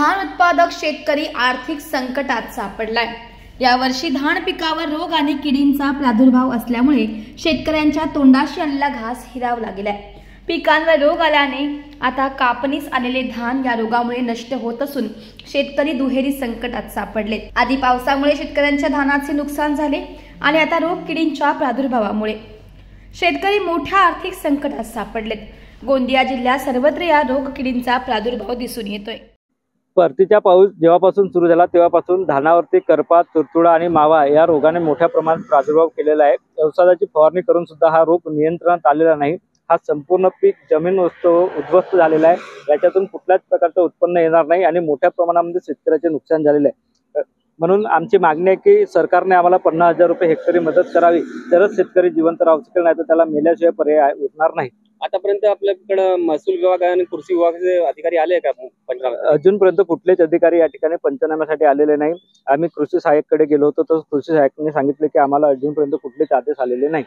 धान उत्पादक शेतकरी आर्थिक संकटात सापडलाय। यावर्षी धान पिकावर रोग आणि किडींचा प्रादुर्भाव असल्यामुळे शेतकऱ्यांच्या तोंडाशी आलेला घास हिरावला गेलाय। पिकांवर रोग आल्याने आता कापणीस आलेले धान या रोगामुळे नष्ट होत असून शेतकरी दुहेरी संकटात सापडले। आधी पावसामुळे शेतकऱ्यांच्या धानाचे नुकसान झाले आणि आता रोग किडींच्या प्रादुर्भावामुळे शेतकरी मोठ्या आर्थिक संकटात सापडलेत। गोंदिया जिल्ह्यात सर्वत्र या रोग किडींचा प्रादुर्भाव दिसून येतोय। परतीचा पाऊस जेव्हापासून सुरू झाला तेव्हापासून धानावरती करपा, तुडतुडा आणि मावा या रोगाने मोठ्या प्रमाणात प्रादुर्भाव केलेला आहे। औषधाची फवारणी करून सुद्धा हा रोग नियंत्रणात आलेला नाही। हा संपूर्ण पीक जमीन उद्ध्वस्त झालेला आहे। याच्यातून कुठल्याच प्रकारचं उत्पन्न येणार नाही आणि मोठ्या प्रमाणामध्ये शेतकऱ्याचे नुकसान झालेले आहे। म्हणून आमची मागणी आहे की सरकारने आम्हाला 50,000 रुपये हेक्टरी मदत करावी, तरच शेतकरी जिवंत राहू शकेल, नाही तर त्याला मेल्याशिवाय पर्याय उरणार नाही। आतापर्यंत आपल्याकडे महसूल विभाग आणि कृषी विभागाचे अधिकारी आले का? अजूनपर्यंत कुठलेच अधिकारी या ठिकाणी पंचनाम्यासाठी आलेले नाही। आम्ही कृषी सहाय्यककडे गेलो होतो, तर कृषी सहाय्यकने सांगितले की आम्हाला अजूनपर्यंत कुठलेच आदेश आलेले नाही।